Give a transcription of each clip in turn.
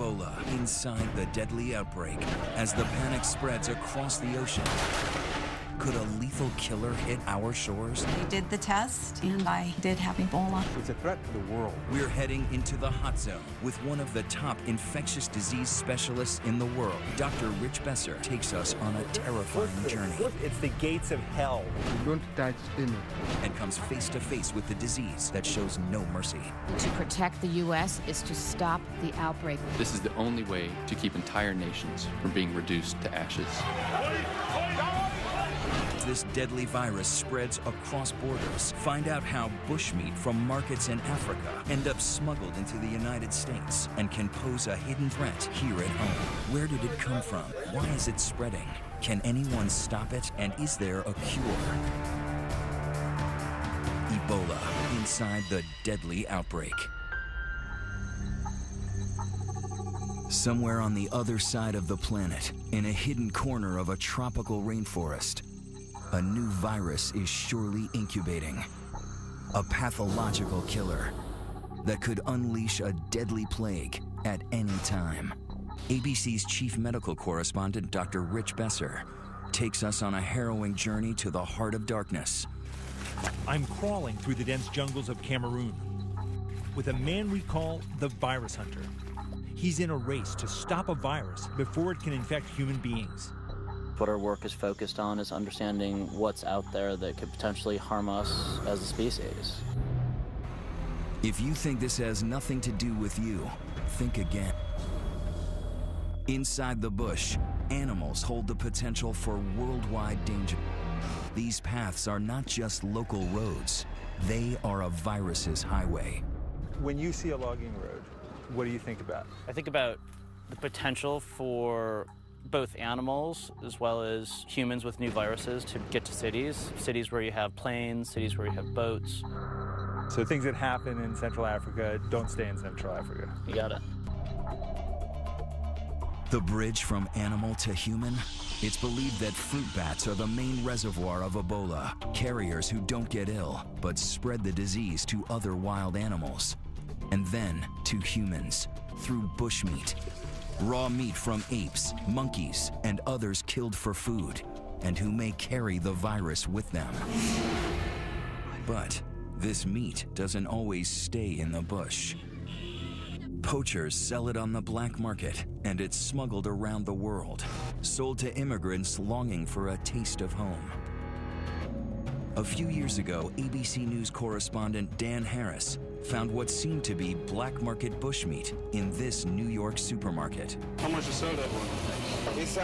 Ebola inside the deadly outbreak as the panic spreads across the ocean. Could a lethal killer hit our shores? We did the test, and I did have Ebola. It's a threat to the world. We're heading into the hot zone with one of the top infectious disease specialists in the world. Dr. Rich Besser takes us on a terrifying journey. It's the gates of hell. Don't touch in it. And comes face to face with the disease that shows no mercy. To protect the U.S. is to stop the outbreak. This is the only way to keep entire nations from being reduced to ashes. This deadly virus spreads across borders. Find out how bushmeat from markets in Africa end up smuggled into the United States and can pose a hidden threat here at home. Where did it come from? Why is it spreading? Can anyone stop it? And is there a cure? Ebola inside the deadly outbreak. Somewhere on the other side of the planet, in a hidden corner of a tropical rainforest, a new virus is surely incubating. A pathological killer that could unleash a deadly plague at any time. ABC's chief medical correspondent, Dr. Rich Besser, takes us on a harrowing journey to the heart of darkness. I'm crawling through the dense jungles of Cameroon with a man we call the virus hunter. He's in a race to stop a virus before it can infect human beings. What our work is focused on is understanding what's out there that could potentially harm us as a species. If you think this has nothing to do with you, think again. Inside the bush, animals hold the potential for worldwide danger. These paths are not just local roads, they are a virus's highway. When you see a logging road, what do you think about? I think about the potential for both animals as well as humans with new viruses to get to cities where you have planes, cities where you have boats. So things that happen in Central Africa don't stay in Central Africa. You got it. The bridge from animal to human? It's believed that fruit bats are the main reservoir of Ebola, carriers who don't get ill, but spread the disease to other wild animals. And then to humans, through bushmeat. Raw meat from apes, monkeys, and others killed for food, and who may carry the virus with them. But this meat doesn't always stay in the bush. Poachers sell it on the black market, and it's smuggled around the world, sold to immigrants longing for a taste of home. A few years ago, ABC News correspondent Dan Harris found what seemed to be black market bushmeat in this New York supermarket. How much you sell that one? It's a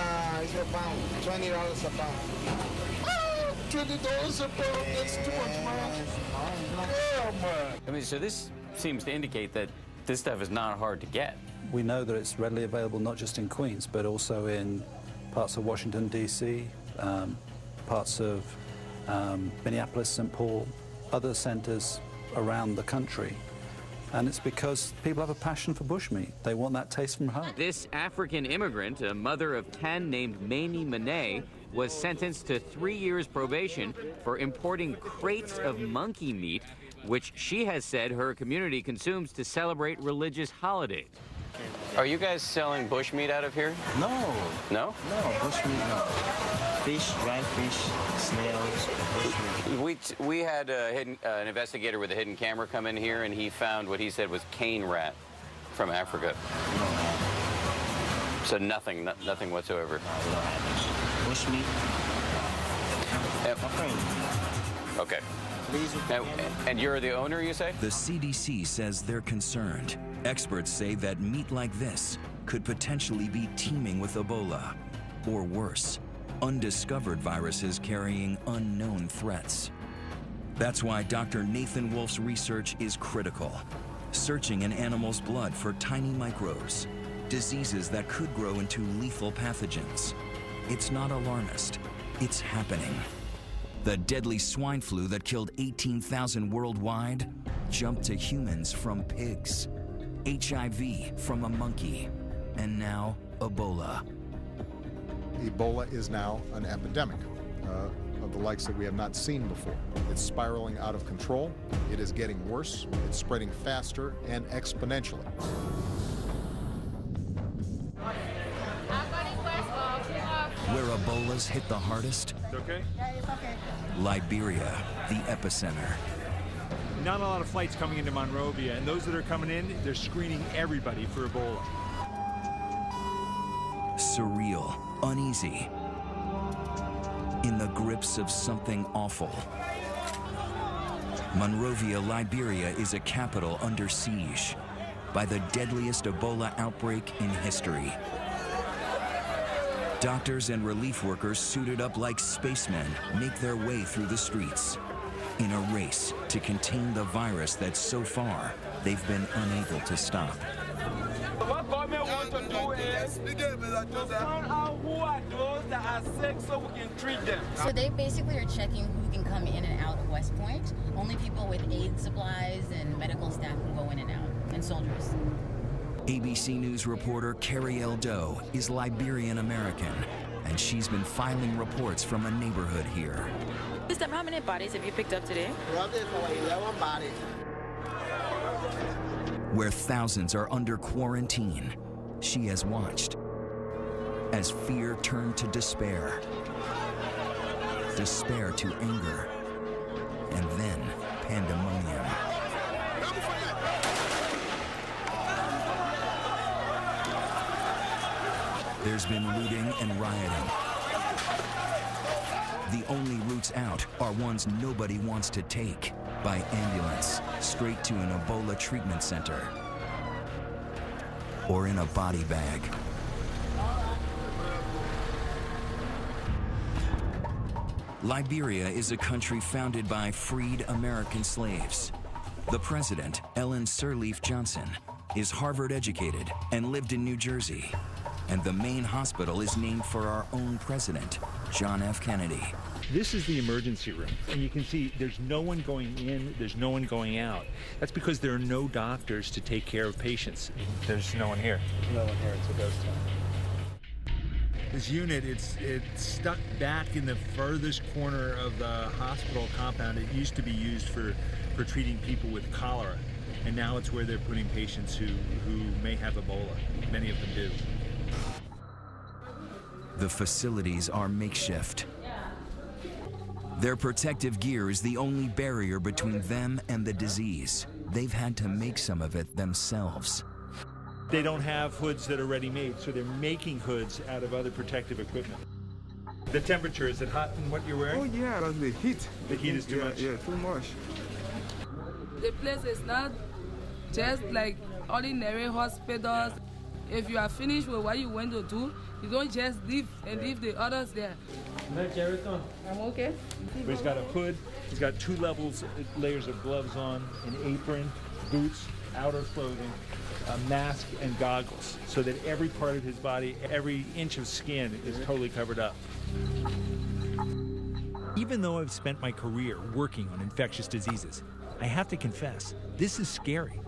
pound, $20 a pound. $20 a pound, that's too much, man. Yeah, man. I mean, so this seems to indicate that this stuff is not hard to get. We know that it's readily available not just in Queens, but also in parts of Washington, D.C., parts of Minneapolis, St. Paul, other centers around the country. And it's because people have a passion for bushmeat. They want that taste from home. This African immigrant, a mother of 10 named Mamie Monet, was sentenced to 3 years probation for importing crates of monkey meat, which she has said her community consumes to celebrate religious holidays. Are you guys selling bushmeat out of here? No. No? No, bushmeat, no. Fish, dried fish, snails, bushmeat. We had an investigator with a hidden camera come in here, and he found what he said was cane rat from Africa. So nothing whatsoever. Bushmeat. Okay. And you're the owner, you say? The CDC says they're concerned. Experts say that meat like this could potentially be teeming with Ebola, or worse, undiscovered viruses carrying unknown threats. That's why Dr. Nathan Wolf's research is critical, searching in animals' blood for tiny microbes, diseases that could grow into lethal pathogens. It's not alarmist, it's happening. The deadly swine flu that killed 18,000 worldwide jumped to humans from pigs, HIV from a monkey, and now Ebola. Ebola is now an epidemic of the likes that we have not seen before. It's spiraling out of control. It is getting worse. It's spreading faster and exponentially. Ebolas hit the hardest? It's okay? Yeah, it's okay. Liberia, the epicenter. Not a lot of flights coming into Monrovia, and those that are coming in, they're screening everybody for Ebola. Surreal, uneasy, in the grips of something awful. Monrovia, Liberia is a capital under siege by the deadliest Ebola outbreak in history. Doctors and relief workers suited up like spacemen make their way through the streets in a race to contain the virus that so far they've been unable to stop. What government wants to do is to find out who are those that are sick so we can treat them. So they basically are checking who can come in and out of West Point. Only people with aid supplies and medical staff can go in and out, and soldiers. ABC News reporter Carrie Eldo is Liberian American, and she's been filing reports from a neighborhood here. Mr. How many bodies have you picked up today? 11 bodies. Where thousands are under quarantine, she has watched as fear turned to despair, despair to anger, and then pandemonium. There's been looting and rioting. The only routes out are ones nobody wants to take, by ambulance, straight to an Ebola treatment center, or in a body bag. Liberia is a country founded by freed American slaves. The president, Ellen Sirleaf Johnson, is Harvard educated and lived in New Jersey. And the main hospital is named for our own president, John F. Kennedy. This is the emergency room, and you can see there's no one going in, there's no one going out. That's because there are no doctors to take care of patients. There's no one here. No one here, it's a ghost town. This unit, it's stuck back in the furthest corner of the hospital compound. It used to be used for treating people with cholera, and now it's where they're putting patients who may have Ebola. Many of them do. The facilities are makeshift. Their protective gear is the only barrier between them and the disease. They've had to make some of it themselves. They don't have hoods that are ready-made, so they're making hoods out of other protective equipment. The temperature, is it hot in what you're wearing? Oh yeah, that's the heat. The heat is too much? Yeah, too much. The place is not just like ordinary hospitals. If you are finished with what you went to do, you don't just leave and leave the others there. I'm okay. But he's got a hood, he's got 2 layers of gloves on, an apron, boots, outer clothing, a mask, and goggles, so that every part of his body, every inch of skin is totally covered up. Even though I've spent my career working on infectious diseases, I have to confess, this is scary.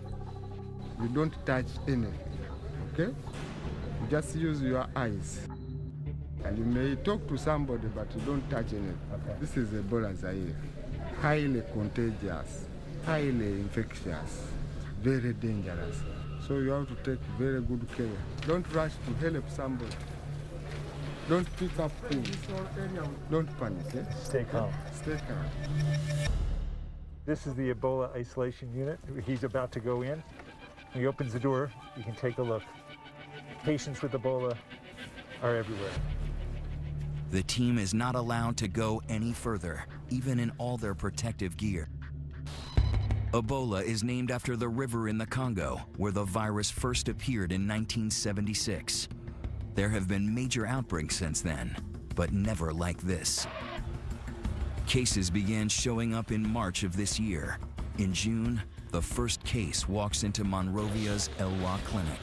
You don't touch anything, okay? You just use your eyes. And you may talk to somebody, but you don't touch anything. Okay. This is Ebola Zaire. Highly contagious, highly infectious, very dangerous. So you have to take very good care. Don't rush to help somebody. Don't pick up things. Don't panic. Eh? Stay calm. Stay calm. This is the Ebola isolation unit. He's about to go in. When he opens the door, you can take a look. Patients with Ebola are everywhere. The team is not allowed to go any further, even in all their protective gear. Ebola is named after the river in the Congo, where the virus first appeared in 1976. There have been major outbreaks since then, but never like this. Cases began showing up in March of this year. In June, the first case walks into Monrovia's Elwa clinic.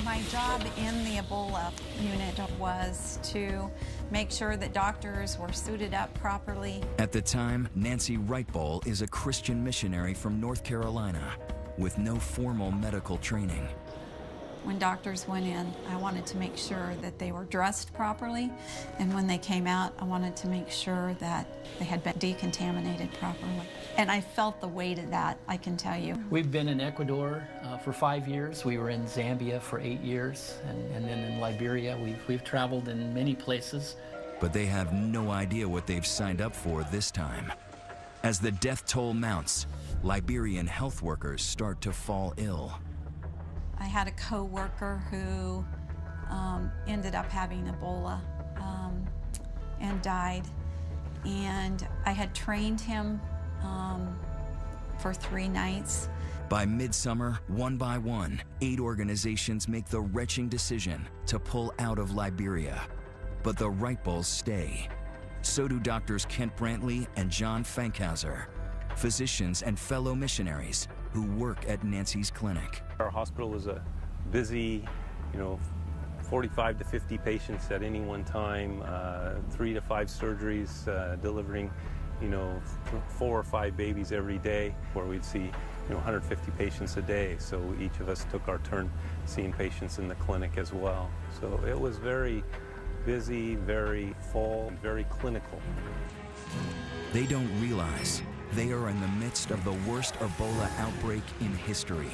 My job in the Ebola unit was to make sure that doctors were suited up properly. At the time, Nancy Wrightbowl is a Christian missionary from North Carolina with no formal medical training. When doctors went in, I wanted to make sure that they were dressed properly, and when they came out, I wanted to make sure that they had been decontaminated properly. And I felt the weight of that, I can tell you. We've been in Ecuador for 5 years. We were in Zambia for 8 years, and then in Liberia. We've traveled in many places. But they have no idea what they've signed up for this time. As the death toll mounts, Liberian health workers start to fall ill. I had a co-worker who ended up having Ebola and died. And I had trained him for 3 nights. By midsummer, one by one, 8 organizations make the wrenching decision to pull out of Liberia. But the Wright Bulls stay. So do doctors Kent Brantley and John Fankhauser, physicians and fellow missionaries who work at Nancy's clinic. Our hospital is a busy, 45 to 50 patients at any one time, 3 to 5 surgeries, delivering, 4 or 5 babies every day, where we'd see, 150 patients a day. So each of us took our turn seeing patients in the clinic as well. So it was very busy, very full, very clinical. They don't realize they are in the midst of the worst Ebola outbreak in history.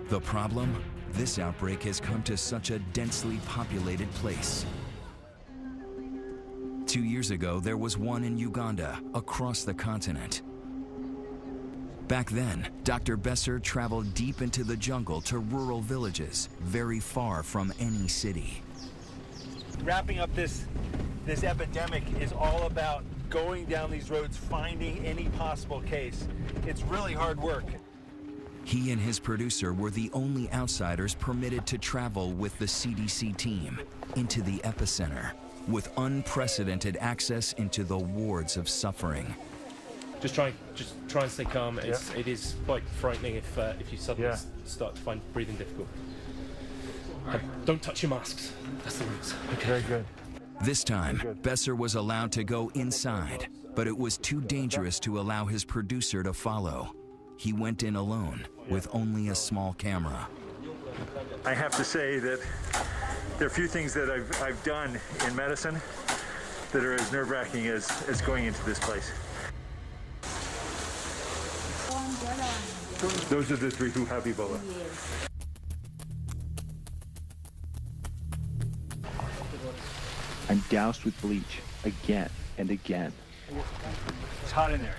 The problem? This outbreak has come to such a densely populated place. 2 years ago, there was one in Uganda, across the continent. Back then, Dr. Besser traveled deep into the jungle to rural villages, very far from any city. Wrapping up this epidemic is all about going down these roads, finding any possible case. It's really hard work. He and his producer were the only outsiders permitted to travel with the CDC team into the epicenter, with unprecedented access into the wards of suffering. Just try and stay calm. It is quite frightening if you suddenly start to find breathing difficult. Don't touch your masks. That's the rules. Okay, very good. This time, Besser was allowed to go inside, but it was too dangerous to allow his producer to follow. He went in alone with only a small camera. I have to say that there are a few things that I've done in medicine that are as nerve-wracking as going into this place. Those are the 3 who have Ebola. I'm doused with bleach again and again. It's hot in there.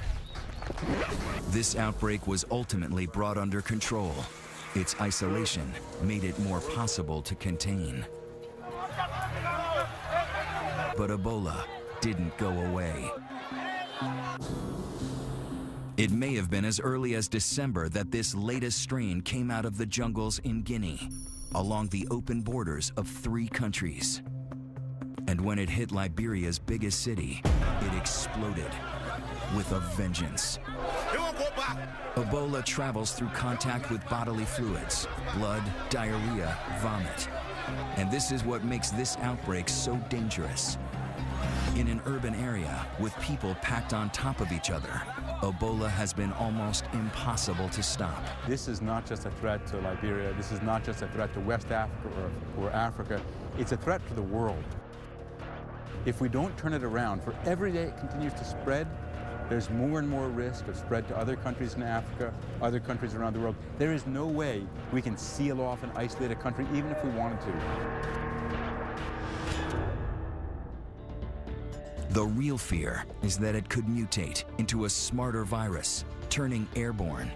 This outbreak was ultimately brought under control. Its isolation made it more possible to contain. But Ebola didn't go away. It may have been as early as December that this latest strain came out of the jungles in Guinea, along the open borders of 3 countries. And when it hit Liberia's biggest city, it exploded with a vengeance. Ebola travels through contact with bodily fluids, blood, diarrhea, vomit. And this is what makes this outbreak so dangerous. In an urban area with people packed on top of each other, Ebola has been almost impossible to stop. This is not just a threat to Liberia. This is not just a threat to West Africa or Africa. It's a threat to the world. If we don't turn it around, for every day it continues to spread, there's more and more risk of spread to other countries in Africa, other countries around the world. There is no way we can seal off and isolate a country, even if we wanted to. The real fear is that it could mutate into a smarter virus, turning airborne.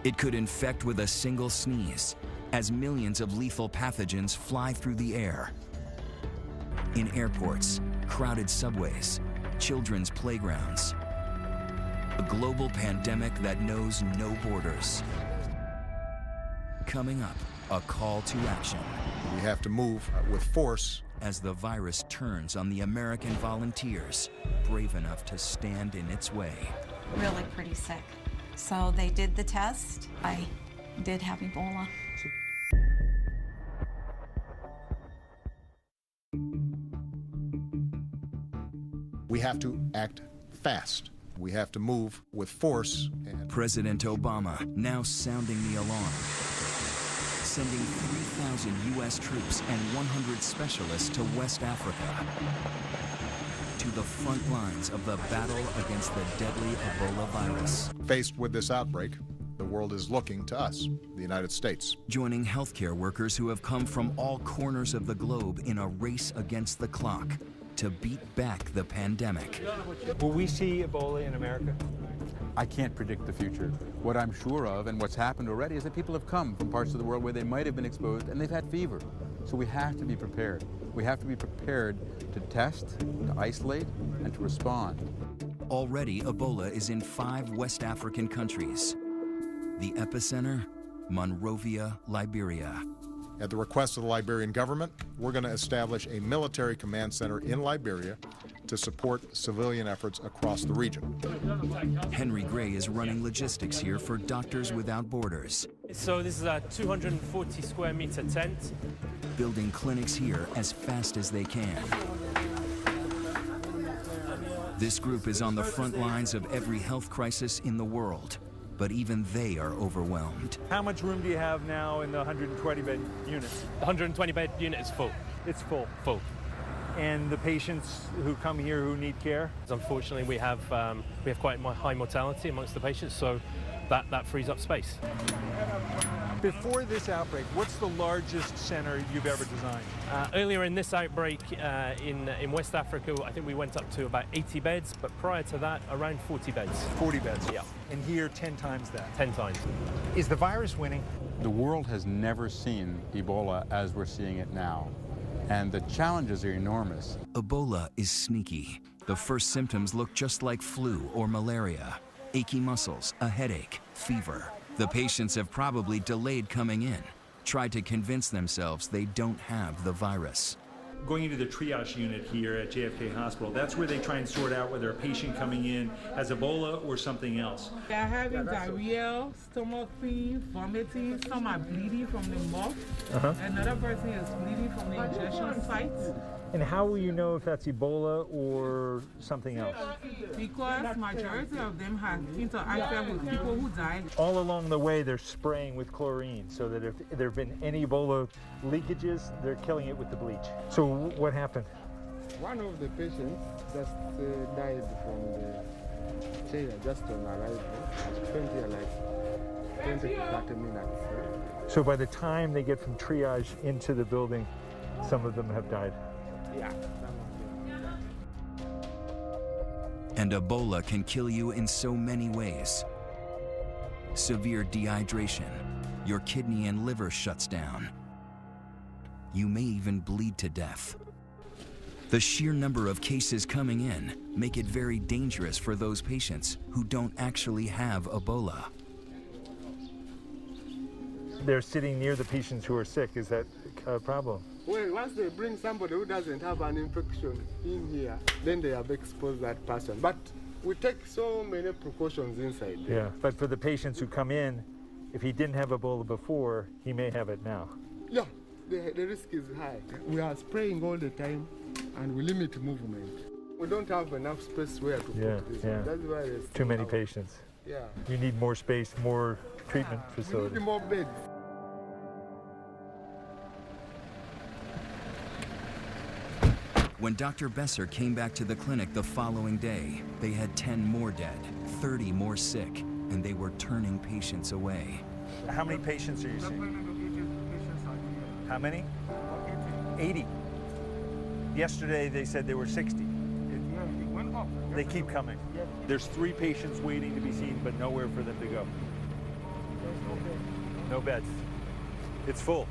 It could infect with a single sneeze, as millions of lethal pathogens fly through the air. In airports, crowded subways, children's playgrounds. A global pandemic that knows no borders. Coming up, a call to action. We have to move with force. As the virus turns on the American volunteers, brave enough to stand in its way. Really pretty sick. So they did the test. I did have Ebola. We have to act fast. We have to move with force. President Obama now sounding the alarm, sending 3,000 U.S. troops and 100 specialists to West Africa, to the front lines of the battle against the deadly Ebola virus. Faced with this outbreak, the world is looking to us, the United States. Joining healthcare workers who have come from all corners of the globe in a race against the clock, to beat back the pandemic. Will we see Ebola in America? I can't predict the future. What I'm sure of, and what's happened already, is that people have come from parts of the world where they might have been exposed and they've had fever. So we have to be prepared. We have to be prepared to test, to isolate, and to respond. Already, Ebola is in 5 West African countries. The epicenter, Monrovia, Liberia. At the request of the Liberian government, we're going to establish a military command center in Liberia to support civilian efforts across the region. Henry Gray is running logistics here for Doctors Without Borders. So this is a 240 square meter tent. Building clinics here as fast as they can. This group is on the front lines of every health crisis in the world, but even they are overwhelmed. How much room do you have now in the 120-bed units? The 120-bed unit is full. It's full. Full. And the patients who come here who need care? Unfortunately, we have quite high mortality amongst the patients, so that frees up space. Before this outbreak, what's the largest center you've ever designed? Earlier in this outbreak in West Africa, I think we went up to about 80 beds, but prior to that, around 40 beds. 40 beds? Yeah. And here, 10 times that? 10 times. Is the virus winning? The world has never seen Ebola as we're seeing it now, and the challenges are enormous. Ebola is sneaky. The first symptoms look just like flu or malaria. Achy muscles, a headache, fever. The patients have probably delayed coming in, tried to convince themselves they don't have the virus. Going into the triage unit here at JFK Hospital, that's where they try and sort out whether a patient coming in has Ebola or something else. They're having diarrhea, stomach pain, vomiting, some are bleeding from the mouth. Another person is bleeding from the injection site. And how will you know if that's Ebola or something else? Because majority of them have interacted with people who died. All along the way, they're spraying with chlorine so that if there have been any Ebola leakages, they're killing it with the bleach. So what happened? One of the patients just died from the chair just on arrival. 20 to 30 minutes. So by the time they get from triage into the building, some of them have died. Yeah. And Ebola can kill you in so many ways. Severe dehydration, your kidney and liver shuts down. You may even bleed to death. The sheer number of cases coming in make it very dangerous for those patients who don't actually have Ebola. They're sitting near the patients who are sick. Is that a problem? Well, once they bring somebody who doesn't have an infection in here, then they have exposed that person. But we take so many precautions inside there. Yeah, but for the patients who come in, if he didn't have Ebola before, he may have it now. Yeah, the risk is high. We are spraying all the time, and we limit movement. We don't have enough space where to put this. Yeah. That's why there's too many patients. Yeah. You need more space, more treatment facilities. We need more beds. When Dr. Besser came back to the clinic the following day, they had 10 more dead, 30 more sick, and they were turning patients away. How many patients are you seeing? How many? 80. Yesterday they said there were 60. It went up. They keep coming. There's 3 patients waiting to be seen, but nowhere for them to go. No beds. It's full.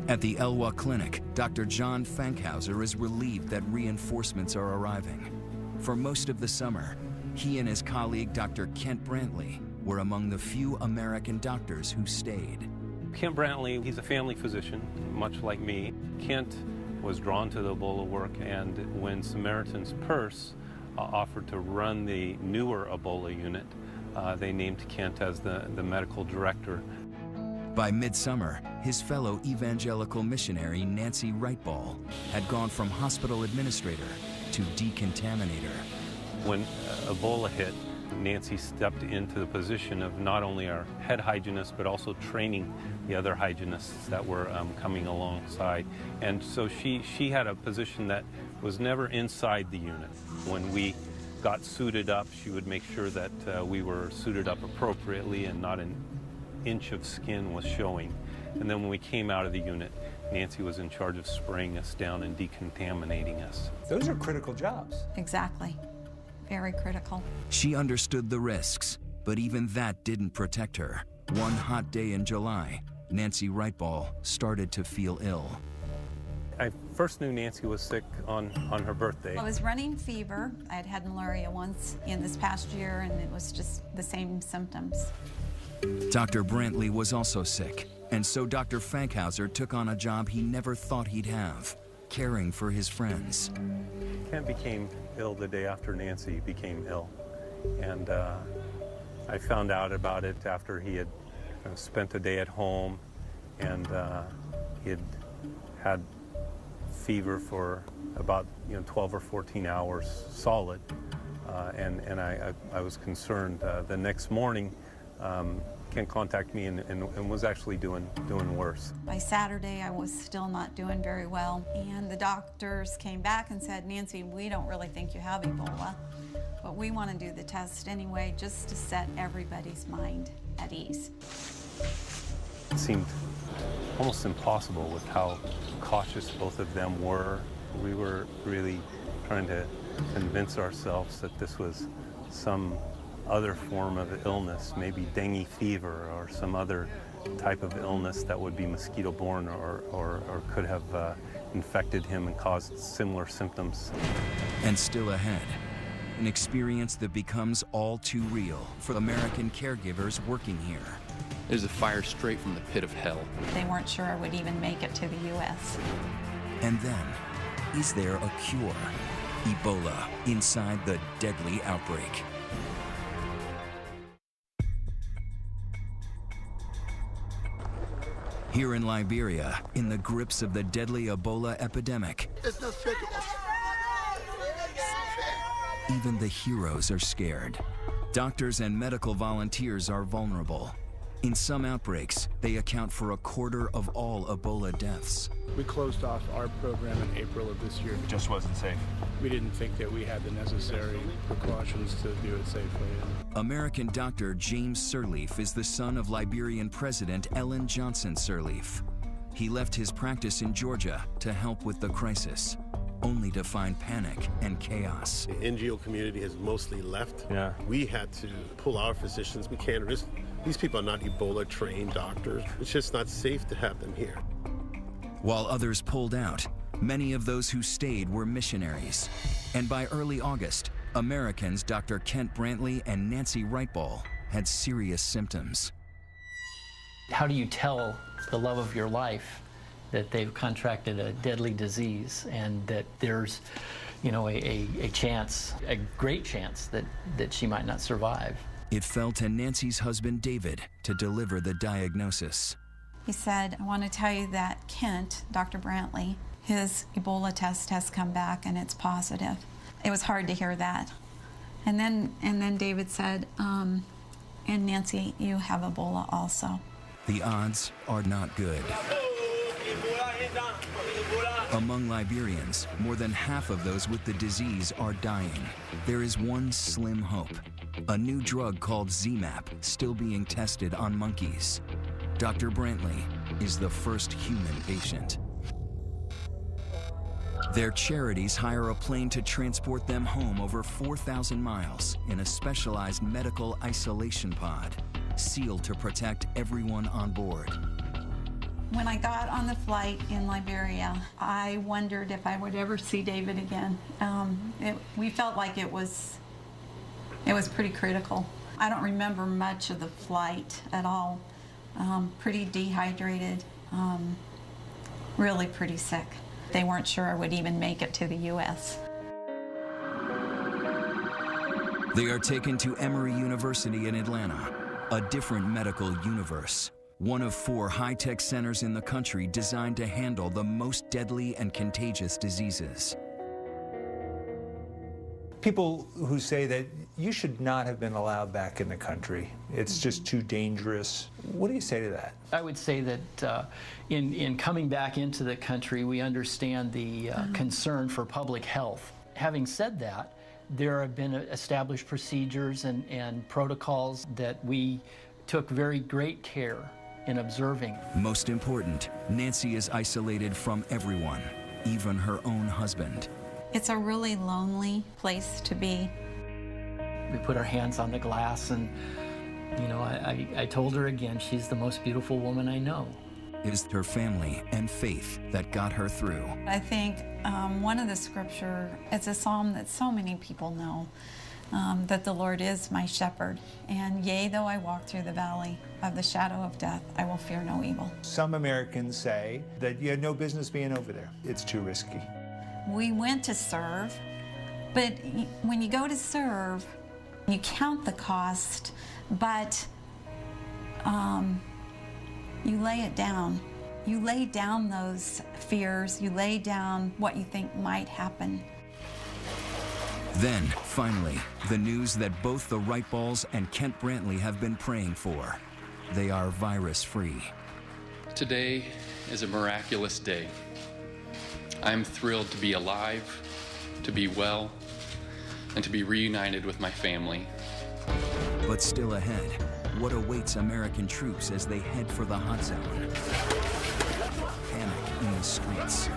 At the Elwha Clinic, Dr. John Fankhauser is relieved that reinforcements are arriving. For most of the summer, he and his colleague, Dr. Kent Brantley, were among the few American doctors who stayed. Kent Brantley, he's a family physician, much like me. Kent was drawn to the Ebola work, and when Samaritan's Purse offered to run the newer Ebola unit, they named Kent as the medical director. By midsummer, his fellow evangelical missionary Nancy Wrightball had gone from hospital administrator to decontaminator. When Ebola hit, Nancy stepped into the position of not only our head hygienist, but also training the other hygienists that were coming alongside. And so she had a position that was never inside the unit. When we got suited up, she would make sure that we were suited up appropriately and not an inch of skin was showing. And then when we came out of the unit, Nancy was in charge of spraying us down and decontaminating us. Those are critical jobs. Exactly. Very critical. She understood the risks, but even that didn't protect her. One hot day in July, Nancy Wrightball started to feel ill. I first knew Nancy was sick on her birthday. I was running fever. I had had malaria once in this past year, and it was just the same symptoms. Dr. Brantley was also sick, and so Dr. Fankhauser took on a job he never thought he'd have, caring for his friends. Kent became ill the day after Nancy became ill, and I found out about it after he had spent a day at home, and he had fever for about 12 or 14 hours solid, and I was concerned. The next morning, Ken contacted me and was actually doing worse. By Saturday, I was still not doing very well, and the doctors came back and said, Nancy, we don't really think you have Ebola, but we want to do the test anyway, just to set everybody's mind at ease. It seemed almost impossible with how cautious both of them were. We were really trying to convince ourselves that this was some other form of illness, maybe dengue fever or some other type of illness that would be mosquito-borne or could have infected him and caused similar symptoms. And still ahead, an experience that becomes all too real for American caregivers working here. There's a fire straight from the pit of hell. They weren't sure I would even make it to the U.S. And then, is there a cure? Ebola inside the deadly outbreak. Here in Liberia, in the grips of the deadly Ebola epidemic, It's not fair to us. even the heroes are scared. Doctors and medical volunteers are vulnerable. In some outbreaks, they account for a quarter of all Ebola deaths. We closed off our program in April of this year. It just wasn't safe. We didn't think that we had the necessary precautions to do it safely. American doctor James Sirleaf is the son of Liberian President Ellen Johnson Sirleaf. He left his practice in Georgia to help with the crisis, only to find panic and chaos. The NGO community has mostly left. Yeah. We had to pull our physicians. We can't risk. These people are not Ebola-trained doctors. It's just not safe to have them here. While others pulled out, many of those who stayed were missionaries. And by early August, Americans Dr. Kent Brantley and Nancy Wrightball had serious symptoms. How do you tell the love of your life that they've contracted a deadly disease and that there's, a chance, a great chance that she might not survive? It fell to Nancy's husband, David, to deliver the diagnosis. He said, I want to tell you that Kent, Dr. Brantley, his Ebola test has come back and it's positive. It was hard to hear that. And then David said, and Nancy, you have Ebola also. The odds are not good. Among Liberians, more than half of those with the disease are dying. There is one slim hope. A new drug called ZMapp still being tested on monkeys. Dr. Brantley is the first human patient. Their charities hire a plane to transport them home over 4,000 miles in a specialized medical isolation pod, sealed to protect everyone on board. When I got on the flight in Liberia, I wondered if I would ever see David again. We felt like it was pretty critical. I don't remember much of the flight at all. Pretty dehydrated, really pretty sick. They weren't sure I would even make it to the U.S. They are taken to Emory University in Atlanta, a different medical universe. One of 4 high-tech centers in the country designed to handle the most deadly and contagious diseases. People who say that you should not have been allowed back in the country, it's just too dangerous. What do you say to that? I would say that in coming back into the country, we understand the concern for public health. Having said that, there have been established procedures and protocols that we took very great care in observing. Most important, Nancy is isolated from everyone, even her own husband. It's a really lonely place to be. We put our hands on the glass, and you know, I told her again, she's the most beautiful woman I know. It is her family and faith that got her through. I think one of the scripture, it's a psalm that so many people know, that the Lord is my shepherd, and yea, though I walk through the valley of the shadow of death, I will fear no evil. Some Americans say that you had no business being over there. It's too risky. We went to serve, but when you go to serve, you count the cost, but you lay it down. You lay down those fears, you lay down what you think might happen. Then, finally, the news that both the Wright Balls and Kent Brantley have been praying for. They are virus-free. Today is a miraculous day. I'm thrilled to be alive, to be well, and to be reunited with my family. But still ahead, what awaits American troops as they head for the hot zone? Panic in the streets.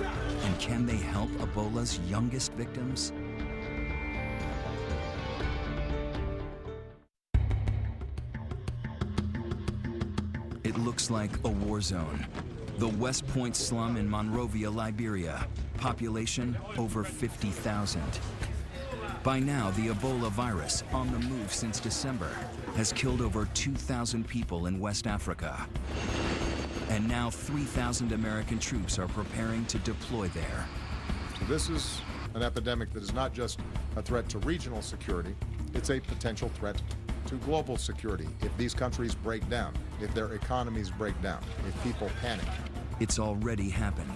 And can they help Ebola's youngest victims? It looks like a war zone. The West Point slum in Monrovia, Liberia. Population over 50,000. By now, the Ebola virus, on the move since December, has killed over 2,000 people in West Africa. And now 3,000 American troops are preparing to deploy there. So this is an epidemic that is not just a threat to regional security, it's a potential threat to global security. If these countries break down, if their economies break down, if people panic. It's already happened.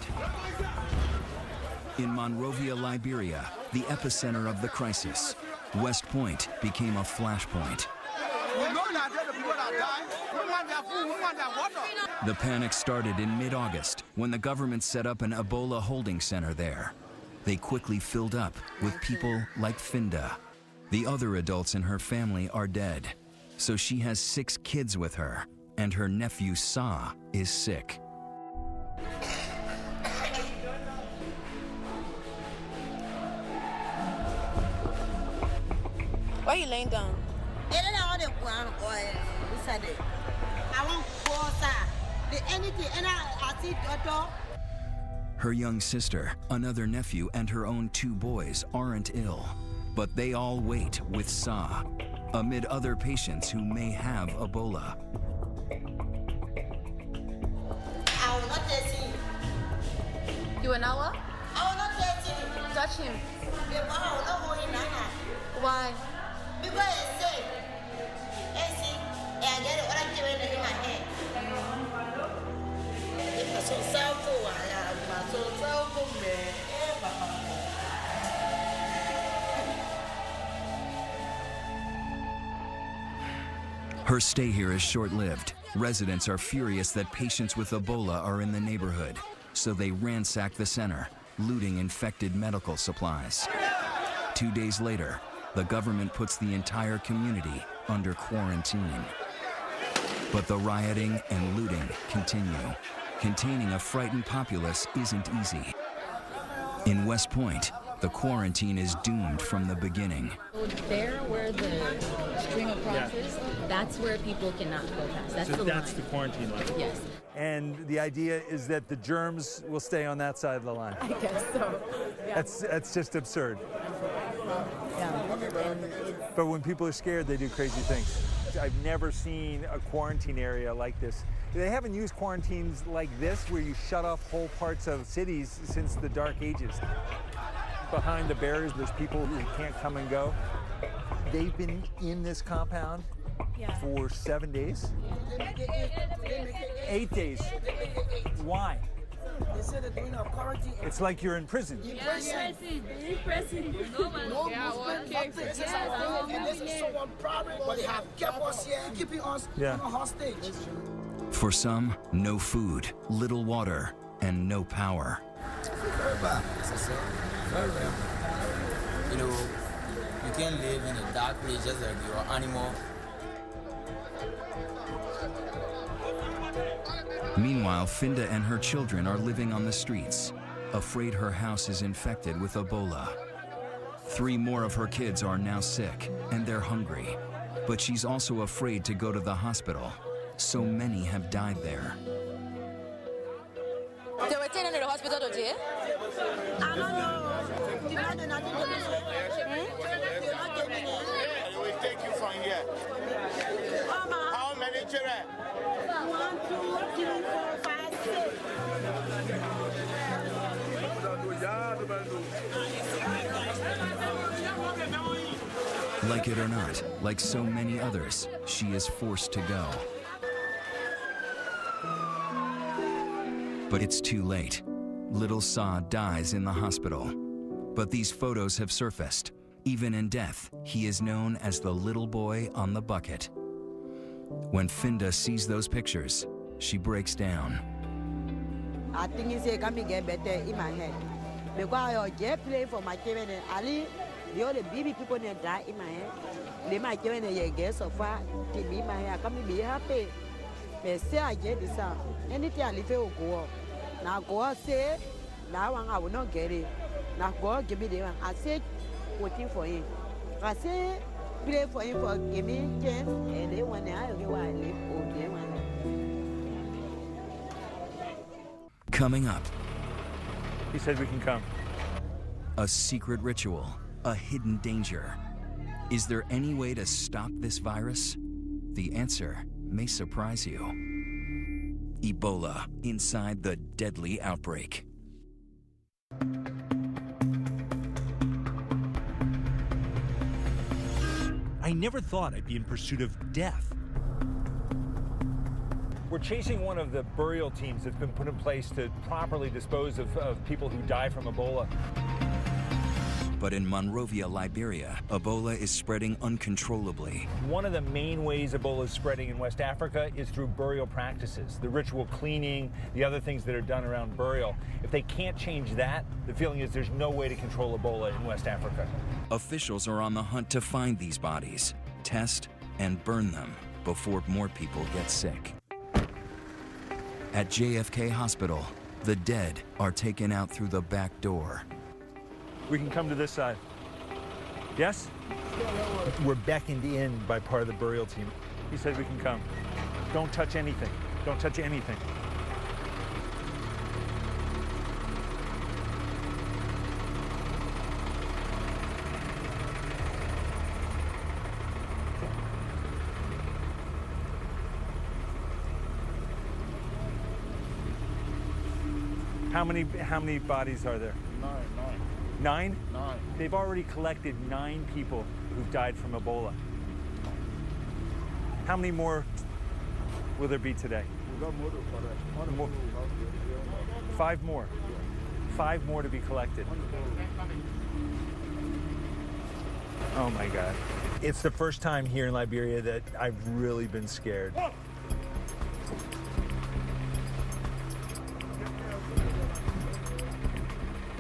In Monrovia, Liberia, the epicenter of the crisis, West Point became a flashpoint. The panic started in mid-August when the government set up an Ebola holding center there. They quickly filled up with people like Finda. The other adults in her family are dead, so she has 6 kids with her, and her nephew Sa is sick. Why are you laying down? Her young sister, another nephew, and her own 2 boys aren't ill, but they all wait with Sa, amid other patients who may have Ebola. I will not touch him. You will not what? I will not touch him. Touch him? I will not hold him. Why? Because it's safe. I get it when I give it in my hand. It's so self-full. I'm so self-full, man. Her stay here is short-lived. Residents are furious that patients with Ebola are in the neighborhood, so they ransack the center, looting infected medical supplies. 2 days later, the government puts the entire community under quarantine. But the rioting and looting continue. Containing a frightened populace isn't easy. In West Point, the quarantine is doomed from the beginning. There where the string across is, that's where people cannot go past. That's so the that's line. the quarantine line. Yes. And the idea is that the germs will stay on that side of the line. I guess so. Yeah. That's just absurd. Yeah. But when people are scared, they do crazy things. I've never seen a quarantine area like this. They haven't used quarantines like this, where you shut off whole parts of cities, since the Dark Ages. Behind the barriers, there's people who can't come and go. They've been in this compound for 7 days? 8 days. Why? They said they're doing a quarantine. It's like you're in prison. In prison. No movement, nothing. This is our home, and this is someone's problem, but they have kept us here, keeping us hostage. For some, no food, little water, and no power. Very bad. Very real. You know, you can't live in a dark place just like you're an animal. Meanwhile, Finda and her children are living on the streets, afraid her house is infected with Ebola. 3 more of her kids are now sick, and they're hungry. But she's also afraid to go to the hospital. So many have died there. They were taken to the hospital today? I don't know. Did I do nothing to me? They will take you from here. How many children? 1, 2, 3, 4, 5, 6. Like it or not, like so many others, she is forced to go. But it's too late. Little Sa dies in the hospital. But these photos have surfaced. Even in death, he is known as the little boy on the bucket. When Finda sees those pictures, she breaks down. I think it's going to get better in my head. Because I just play for my children and Ali, the other baby people that die in my head. They might children and get so far to be my hair. Come be happy. But say I get this out. Anything I live will go up. Now go out say, that one I will not get it. Now go out give me the one. I said, waiting for him. I say, play for him for give me chance. And they want to live over there. Coming up. He said we can come. A secret ritual, a hidden danger. Is there any way to stop this virus? The answer may surprise you. Ebola inside the deadly outbreak. I never thought I'd be in pursuit of death. We're chasing one of the burial teams that's been put in place to properly dispose of people who die from Ebola. But in Monrovia, Liberia, Ebola is spreading uncontrollably. One of the main ways Ebola is spreading in West Africa is through burial practices, the ritual cleaning, the other things that are done around burial. If they can't change that, the feeling is there's no way to control Ebola in West Africa. Officials are on the hunt to find these bodies, test, and burn them before more people get sick. At JFK Hospital, the dead are taken out through the back door. We can come to this side. Yes? We're beckoned in by part of the burial team. He said we can come. Don't touch anything. Don't touch anything. How many bodies are there? 9? 9? They've already collected 9 people who've died from Ebola. How many more will there be today? 5 more. 5 more to be collected. Oh my God. It's the first time here in Liberia that I've really been scared.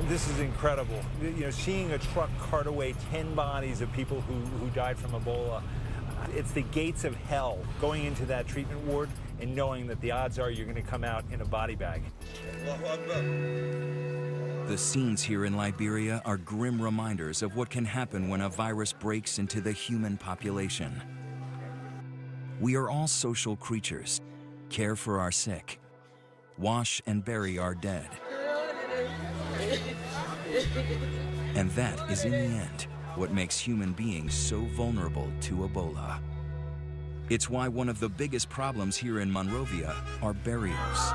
This is incredible. You know, seeing a truck cart away 10 bodies of people who died from Ebola. It's the gates of hell, going into that treatment ward and knowing that the odds are you're going to come out in a body bag. The scenes here in Liberia are grim reminders of what can happen when a virus breaks into the human population. We are all social creatures, care for our sick, wash and bury our dead. And that is, in the end, what makes human beings so vulnerable to Ebola. It's why one of the biggest problems here in Monrovia are burials.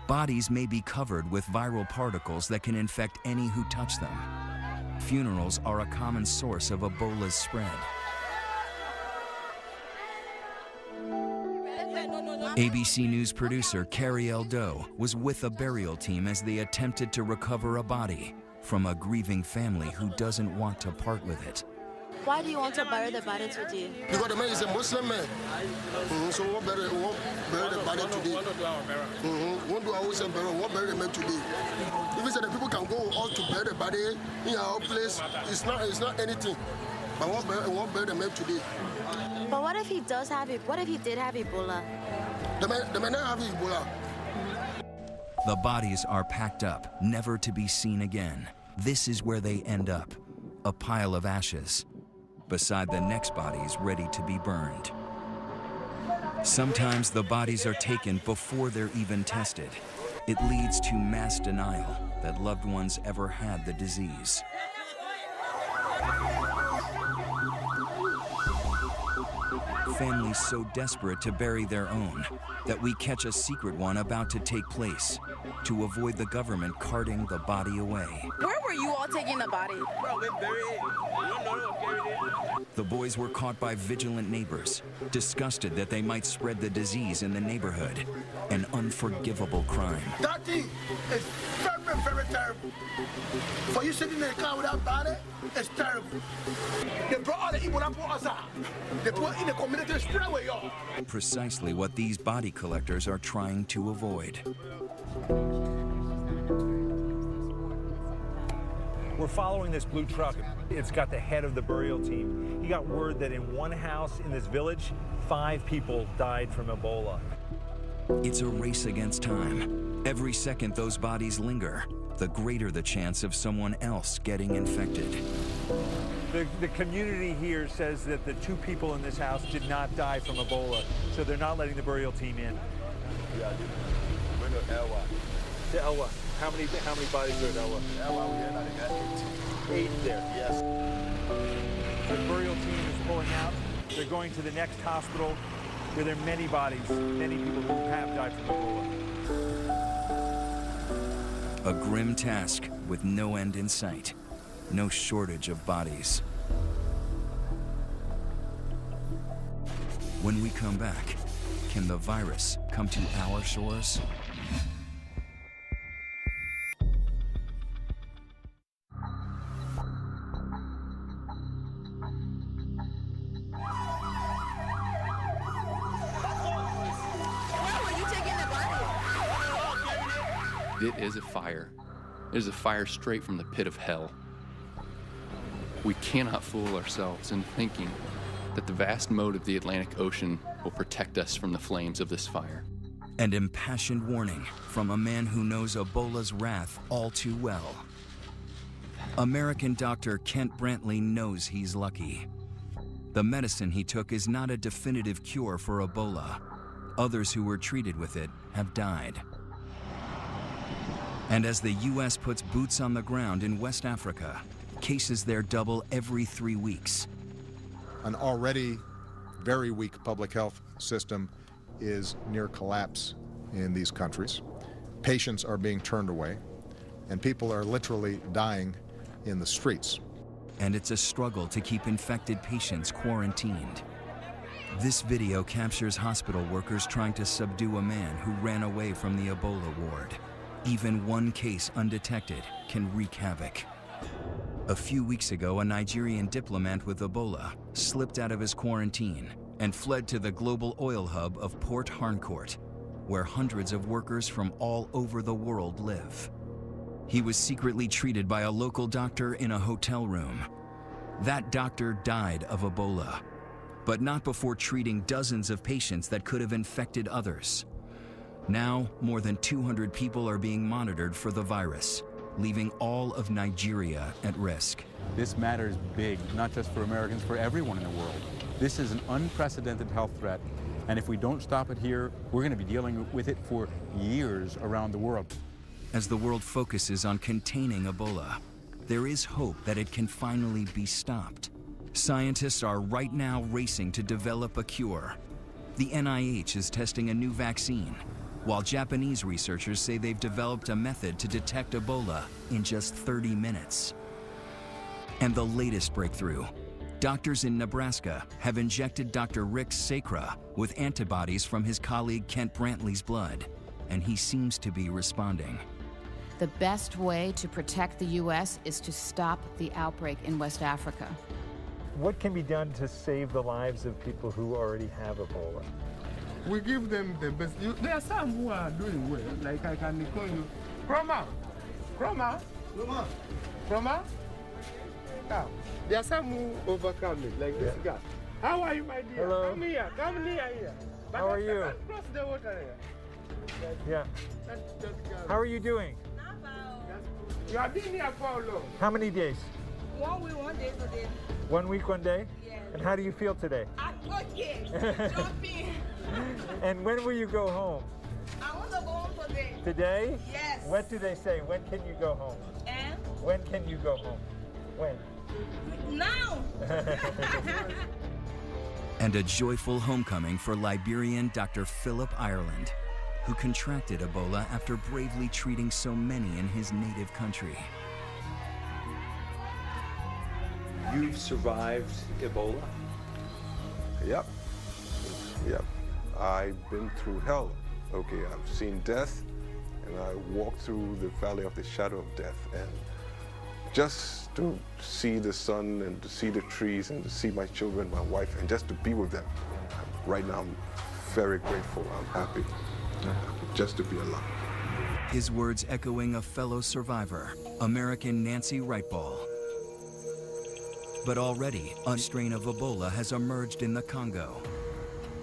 Bodies may be covered with viral particles that can infect any who touch them. Funerals are a common source of Ebola's spread. ABC News producer Carrie L. Doe was with a burial team as they attempted to recover a body from a grieving family who doesn't want to part with it. Why do you want to bury the body today? Because the man is a Muslim man. So we'll bury the body today. Won't do our own burial, we'll bury the man today. If we say that people can go out to bury the body in our place, it's not anything. I won't bury the man today. But what if he does have it? What if he did have Ebola? The man not have Ebola. The bodies are packed up, never to be seen again. This is where they end up, a pile of ashes, beside the next bodies ready to be burned. Sometimes the bodies are taken before they're even tested. It leads to mass denial that loved ones ever had the disease. Families so desperate to bury their own that we catch a secret one about to take place to avoid the government carting the body away. Where were you all taking the body? The boys were caught by vigilant neighbors, disgusted that they might spread the disease in the neighborhood, an unforgivable crime. That thing is very, very terrible. For you sitting in the car with that body, it's terrible. They brought all the Ebola for us out. They put in the community straight away, y'all. Precisely what these body collectors are trying to avoid. We're following this blue truck. It's got the head of the burial team. He got word that in one house in this village, 5 people died from Ebola. It's a race against time. Every second those bodies linger, the greater the chance of someone else getting infected. The community here says that the 2 people in this house did not die from Ebola, so they're not letting the burial team in. To Elwa. How many bodies are at Elwa? Elwa, we had 8 there. Yes. The burial team is pulling out. They're going to the next hospital where there are many bodies, many people who have died from Ebola. A grim task with no end in sight, no shortage of bodies. When we come back, can the virus come to our shores? It is a fire. It is a fire straight from the pit of hell. We cannot fool ourselves in thinking that the vast moat of the Atlantic Ocean will protect us from the flames of this fire. An impassioned warning from a man who knows Ebola's wrath all too well. American doctor Kent Brantley knows he's lucky. The medicine he took is not a definitive cure for Ebola. Others who were treated with it have died. And as the U.S. puts boots on the ground in West Africa, cases there double every 3 weeks. An already very weak public health system is near collapse in these countries. Patients are being turned away, and people are literally dying in the streets. And it's a struggle to keep infected patients quarantined. This video captures hospital workers trying to subdue a man who ran away from the Ebola ward. Even one case undetected can wreak havoc. A few weeks ago, a Nigerian diplomat with Ebola slipped out of his quarantine and fled to the global oil hub of Port Harcourt, where hundreds of workers from all over the world live. He was secretly treated by a local doctor in a hotel room. That doctor died of Ebola, but not before treating dozens of patients that could have infected others. Now, more than 200 people are being monitored for the virus, leaving all of Nigeria at risk. This matters big, not just for Americans, for everyone in the world. This is an unprecedented health threat, and if we don't stop it here, we're going to be dealing with it for years around the world. As the world focuses on containing Ebola, there is hope that it can finally be stopped. Scientists are right now racing to develop a cure. The NIH is testing a new vaccine, while Japanese researchers say they've developed a method to detect Ebola in just 30 minutes. And the latest breakthrough, doctors in Nebraska have injected Dr. Rick Sacra with antibodies from his colleague Kent Brantley's blood, and he seems to be responding. The best way to protect the U.S. is to stop the outbreak in West Africa. What can be done to save the lives of people who already have Ebola? We give them the best. There are some who are doing well, like I can call you Chroma. overcome. There are some who overcome it, like this guy. How are you, my dear? Hello. Come here, come near here. But How are you? Cross the water here. Yeah. How are you doing? You have been here for how long? How many days? 1 week, 1 day today. 1 week, 1 day? Yes. And how do you feel today? I'm okay. Jumping. And when will you go home? I want to go home today. Today? Yes. What do they say? When can you go home? And? When can you go home? When? Now. And a joyful homecoming for Liberian Dr. Philip Ireland, who contracted Ebola after bravely treating so many in his native country. You've survived Ebola? Yep. Yep. I've been through hell. Okay, I've seen death, and I walked through the valley of the shadow of death, and just to see the sun and to see the trees and to see my children, my wife, and just to be with them. Right now, I'm very grateful. I'm happy just to be alive. His words echoing a fellow survivor, American Nancy Wrightball. But already, a strain of Ebola has emerged in the Congo.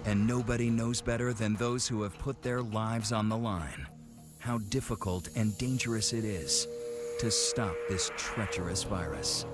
And nobody knows better than those who have put their lives on the line how difficult and dangerous it is to stop this treacherous virus.